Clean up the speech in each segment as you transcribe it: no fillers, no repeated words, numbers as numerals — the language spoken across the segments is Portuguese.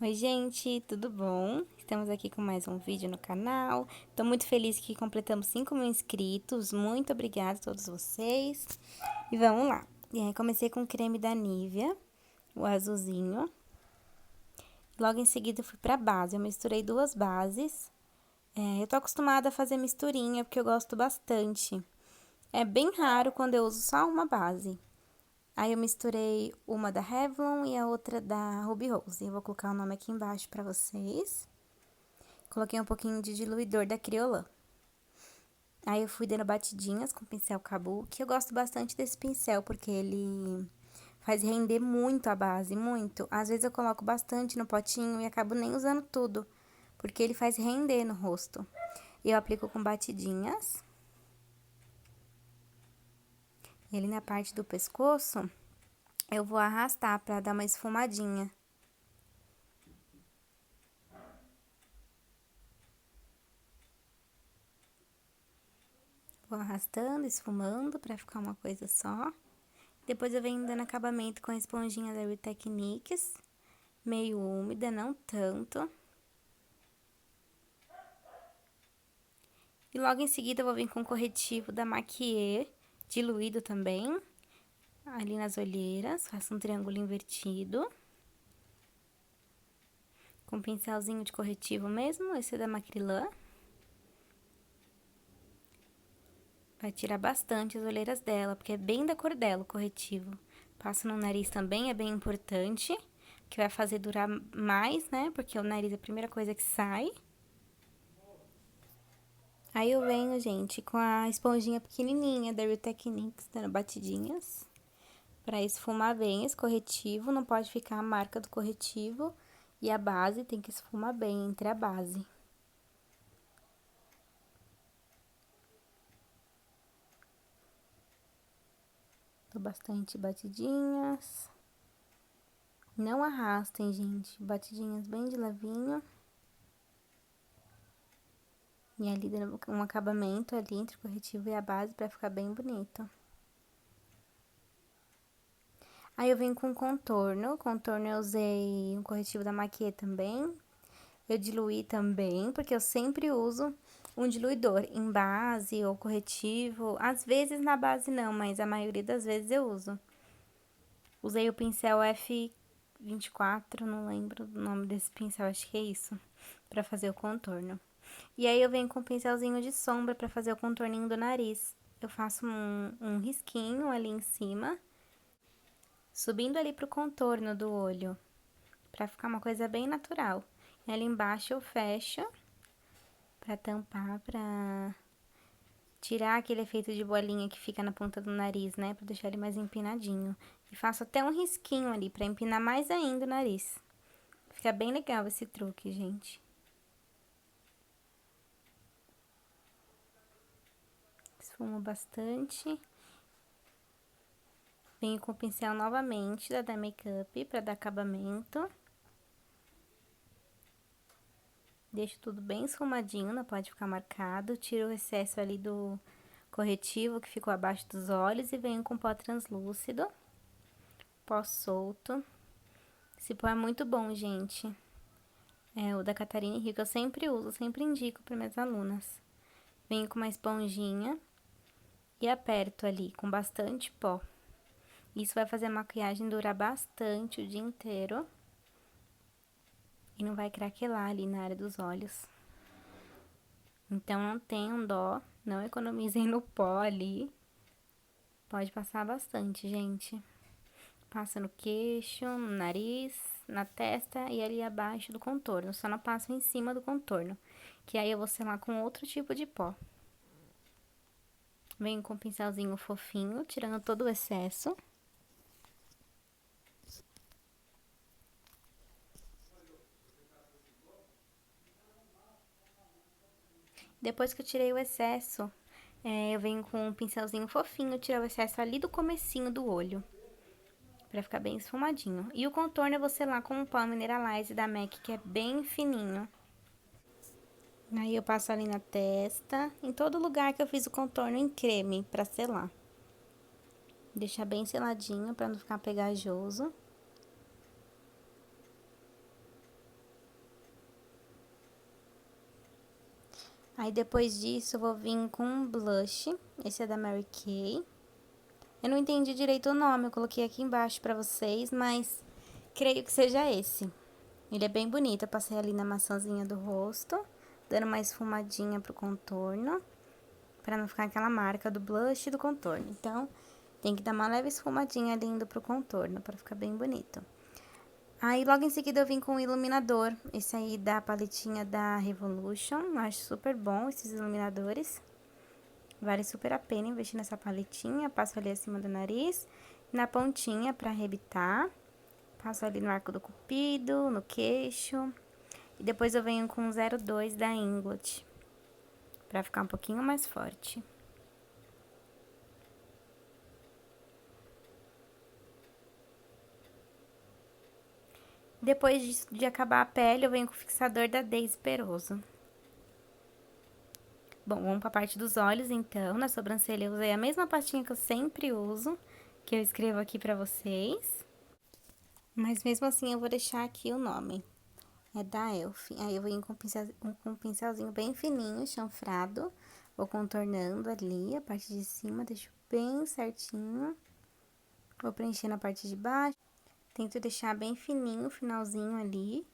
Oi, gente, tudo bom? Estamos aqui com mais um vídeo no canal. Tô muito feliz que completamos 5.000 inscritos. Muito obrigada a todos vocês. E vamos lá. Comecei com o creme da Nivea, o azulzinho. Logo em seguida, eu fui pra base. Eu misturei duas bases. Eu tô acostumada a fazer misturinha, porque eu gosto bastante. É bem raro quando eu uso só uma base. Aí eu misturei uma da Revlon e a outra da Ruby Rose. Eu vou colocar o nome aqui embaixo pra vocês. Coloquei um pouquinho de diluidor da Kriolan. Aí eu fui dando batidinhas com o pincel Kabuki. Eu gosto bastante desse pincel, porque ele faz render muito a base, muito. Às vezes eu coloco bastante no potinho e acabo nem usando tudo, porque ele faz render no rosto. Eu aplico com batidinhas. E ali na parte do pescoço, eu vou arrastar pra dar uma esfumadinha. Vou arrastando, esfumando, pra ficar uma coisa só. Depois eu venho dando acabamento com a esponjinha da Real Techniques. Meio úmida, não tanto. E logo em seguida eu vou vir com o corretivo da Maquier, diluído também. Ali nas olheiras, faço um triângulo invertido. Com um pincelzinho de corretivo mesmo, esse é da Macrylan. Vai tirar bastante as olheiras dela, porque é bem da cor dela o corretivo. Passo no nariz também, é bem importante, que vai fazer durar mais, né? Porque o nariz é a primeira coisa que sai. Aí eu venho, gente, com a esponjinha pequenininha da Real Techniques, dando batidinhas. Pra esfumar bem esse corretivo, não pode ficar a marca do corretivo. E a base tem que esfumar bem entre a base. Dou bastante batidinhas. Não arrastem, gente. Batidinhas bem de levinho. E ali dando um acabamento ali entre o corretivo e a base pra ficar bem bonito. Aí eu venho com contorno. Contorno eu usei um corretivo da Maquier também. Eu diluí também, porque eu sempre uso um diluidor em base ou corretivo. Às vezes na base não, mas a maioria das vezes eu uso. Usei o pincel F24, não lembro o nome desse pincel, acho que é isso, pra fazer o contorno. E aí eu venho com o pincelzinho de sombra pra fazer o contorninho do nariz. Eu faço um risquinho ali em cima, subindo ali pro contorno do olho, pra ficar uma coisa bem natural. E ali embaixo eu fecho pra tampar, pra tirar aquele efeito de bolinha que fica na ponta do nariz, né? Pra deixar ele mais empinadinho. E faço até um risquinho ali pra empinar mais ainda o nariz. Fica bem legal esse truque, gente. Esfumo bastante. Venho com o pincel novamente da Makeup pra dar acabamento. Deixo tudo bem esfumadinho, não pode ficar marcado. Tiro o excesso ali do corretivo que ficou abaixo dos olhos e venho com pó translúcido. Pó solto. Esse pó é muito bom, gente. É o da Catarina Henrique, eu sempre uso, sempre indico para minhas alunas. Venho com uma esponjinha e aperto ali com bastante pó. Isso vai fazer a maquiagem durar bastante o dia inteiro. E não vai craquelar ali na área dos olhos. Então não tenham dó, não economizem no pó ali. Pode passar bastante, gente. Passa no queixo, no nariz, na testa e ali abaixo do contorno. Só não passa em cima do contorno, que aí eu vou selar com outro tipo de pó. Venho com um pincelzinho fofinho, tirando todo o excesso. Depois que eu tirei o excesso, eu venho com um pincelzinho fofinho, tirar o excesso ali do comecinho do olho. Pra ficar bem esfumadinho. E o contorno eu vou selar com um pó Mineralize da MAC, que é bem fininho. Aí eu passo ali na testa, em todo lugar que eu fiz o contorno em creme pra selar. Deixar bem seladinho pra não ficar pegajoso. Aí depois disso eu vou vir com um blush, esse é da Mary Kay. Eu não entendi direito o nome, eu coloquei aqui embaixo pra vocês, mas creio que seja esse. Ele é bem bonito, eu passei ali na maçãzinha do rosto, dando uma esfumadinha pro contorno, pra não ficar aquela marca do blush e do contorno. Então, tem que dar uma leve esfumadinha ali indo pro contorno, pra ficar bem bonito. Aí, logo em seguida, eu vim com o iluminador, esse aí da paletinha da Revolution, eu acho super bom esses iluminadores. Vale super a pena investir nessa paletinha, passo ali acima do nariz, na pontinha pra arrebitar. Passo ali no arco do cupido, no queixo. E depois eu venho com 02 da Inglot, pra ficar um pouquinho mais forte. Depois de acabar a pele, eu venho com o fixador da Daisy Peroso. Bom, vamos pra parte dos olhos, então. Na sobrancelha eu usei a mesma pastinha que eu sempre uso, que eu escrevo aqui pra vocês. Mas mesmo assim eu vou deixar aqui o nome. É da Elf. Aí eu venho com um pincelzinho bem fininho, chanfrado. Vou contornando ali a parte de cima, deixo bem certinho. Vou preencher na parte de baixo. Tento deixar bem fininho o finalzinho ali.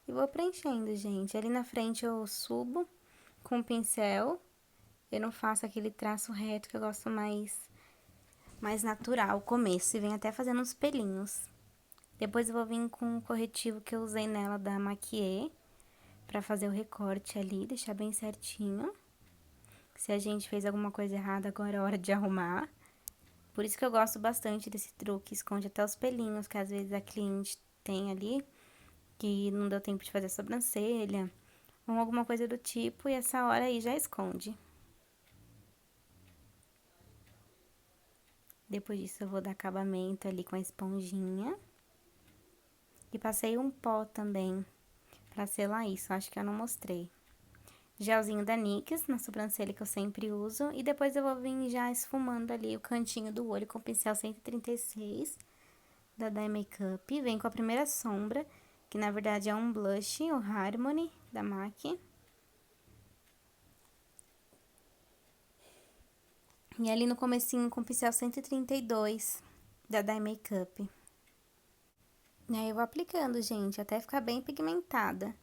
E vou preenchendo, gente. Ali na frente eu subo com o pincel. Eu não faço aquele traço reto que eu gosto mais natural, o começo. E venho até fazendo uns pelinhos. Depois eu vou vir com o corretivo que eu usei nela da Maquiê, pra fazer o recorte ali, deixar bem certinho. Se a gente fez alguma coisa errada, agora é hora de arrumar. Por isso que eu gosto bastante desse truque, esconde até os pelinhos que às vezes a cliente tem ali, que não deu tempo de fazer a sobrancelha, ou alguma coisa do tipo, e essa hora aí já esconde. Depois disso eu vou dar acabamento ali com a esponjinha. E passei um pó também, pra selar isso, acho que eu não mostrei. Gelzinho da NYX na sobrancelha que eu sempre uso. E depois eu vou vir já esfumando ali o cantinho do olho com o pincel 136 da Dye Makeup. Vem com a primeira sombra, que na verdade é um blush, o Harmony da MAC. E ali no comecinho com o pincel 132 da Dye Makeup. E aí eu vou aplicando, gente, até ficar bem pigmentada.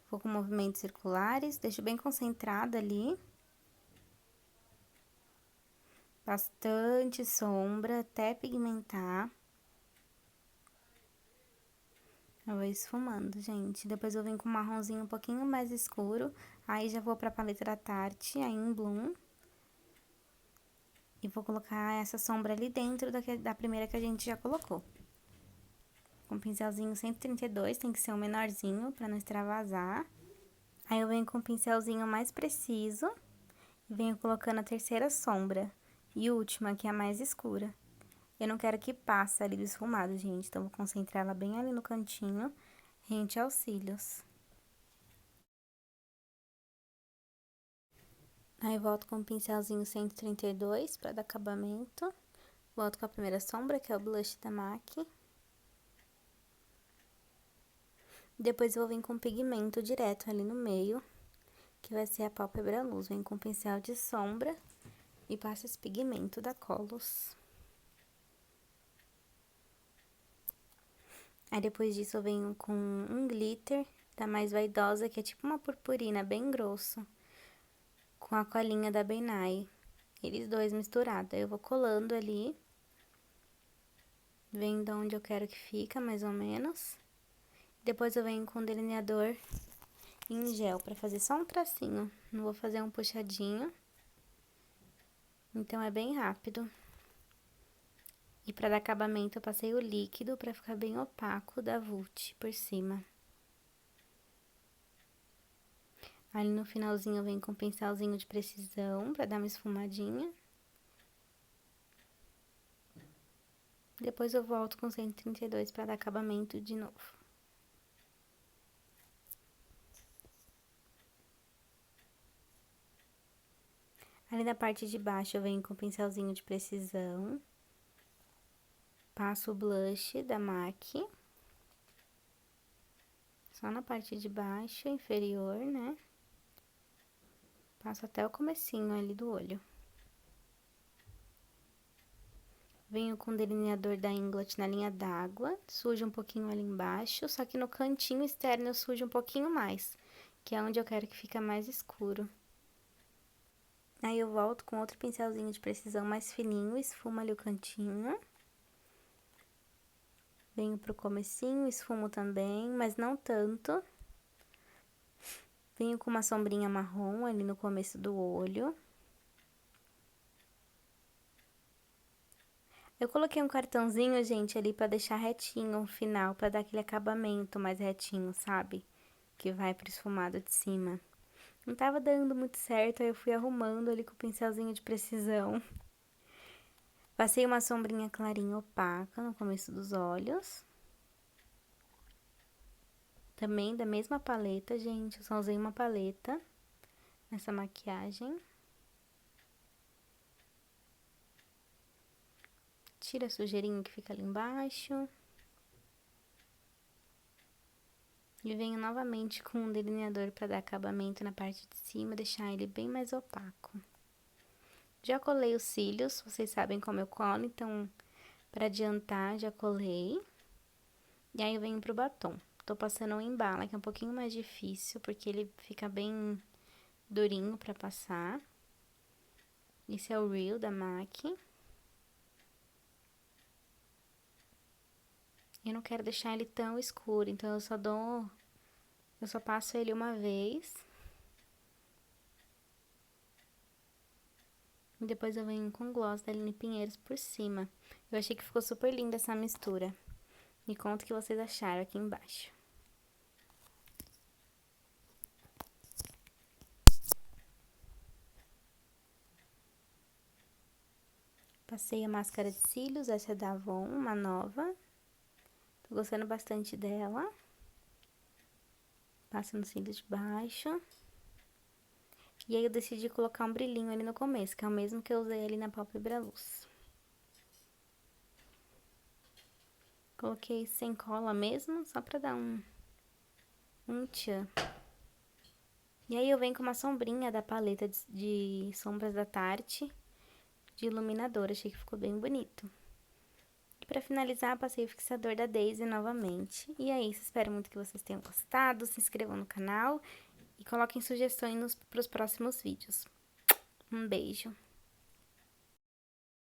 Vou com movimentos circulares, deixo bem concentrada ali. Bastante sombra até pigmentar. Eu vou esfumando, gente. Depois eu venho com um marronzinho um pouquinho mais escuro. Aí já vou pra paleta da Tarte, aí em Bloom. E vou colocar essa sombra ali dentro da primeira que a gente já colocou. Com o pincelzinho 132, tem que ser um menorzinho pra não extravasar. Aí eu venho com o pincelzinho mais preciso e venho colocando a terceira sombra. E última, que é a mais escura. Eu não quero que passe ali do esfumado, gente. Então, vou concentrar ela bem ali no cantinho, rente aos cílios. Aí, volto com o pincelzinho 132 para dar acabamento. Volto com a primeira sombra, que é o blush da MAC. Depois, eu vou vir com pigmento direto ali no meio, que vai ser a pálpebra luz. Vem com pincel de sombra e passo esse pigmento da Colors. Aí, depois disso, eu venho com um glitter da Mais Vaidosa, que é tipo uma purpurina bem grosso, com a colinha da Benai. Eles dois misturados. Aí, eu vou colando ali, vendo onde eu quero que fica, mais ou menos. Depois, eu venho com o delineador em gel, pra fazer só um tracinho. Não vou fazer um puxadinho. Então, é bem rápido. E pra dar acabamento, eu passei o líquido pra ficar bem opaco da Vult por cima. Ali no finalzinho eu venho com um pincelzinho de precisão pra dar uma esfumadinha. Depois eu volto com 132 pra dar acabamento de novo. Ali na parte de baixo eu venho com um pincelzinho de precisão. Passo o blush da MAC. Só na parte de baixo, inferior, né? Passo até o comecinho ali do olho. Venho com o delineador da Inglot na linha d'água, sujo um pouquinho ali embaixo, só que no cantinho externo eu sujo um pouquinho mais, que é onde eu quero que fica mais escuro. Aí eu volto com outro pincelzinho de precisão mais fininho, esfumo ali o cantinho. Venho pro comecinho, esfumo também, mas não tanto. Venho com uma sombrinha marrom ali no começo do olho. Eu coloquei um cartãozinho, gente, ali pra deixar retinho o final, pra dar aquele acabamento mais retinho, sabe? Que vai pro esfumado de cima. Não tava dando muito certo, aí eu fui arrumando ali com o pincelzinho de precisão. Passei uma sombrinha clarinha opaca no começo dos olhos. Também da mesma paleta, gente, eu só usei uma paleta nessa maquiagem. Tira a sujeirinha que fica ali embaixo. E venho novamente com um delineador para dar acabamento na parte de cima, deixar ele bem mais opaco. Já colei os cílios, vocês sabem como eu colo, então, para adiantar, já colei. E aí eu venho pro batom. Tô passando um em bala, que é um pouquinho mais difícil, porque ele fica bem durinho pra passar. Esse é o Real da MAC. Eu não quero deixar ele tão escuro, então eu só passo ele uma vez. E depois eu venho com gloss da Aline Pinheiros por cima. Eu achei que ficou super linda essa mistura. Me conta o que vocês acharam aqui embaixo. Passei a máscara de cílios, essa é da Avon, uma nova. Tô gostando bastante dela. Passo no cílio de baixo. E aí eu decidi colocar um brilhinho ali no começo, que é o mesmo que eu usei ali na pálpebra luz. Coloquei sem cola mesmo, só pra dar um tchan. E aí eu venho com uma sombrinha da paleta de sombras da Tarte, de iluminador, achei que ficou bem bonito. E pra finalizar, passei o fixador da Daisy novamente. E é isso, espero muito que vocês tenham gostado, se inscrevam no canal e coloquem sugestões pros próximos vídeos. Um beijo!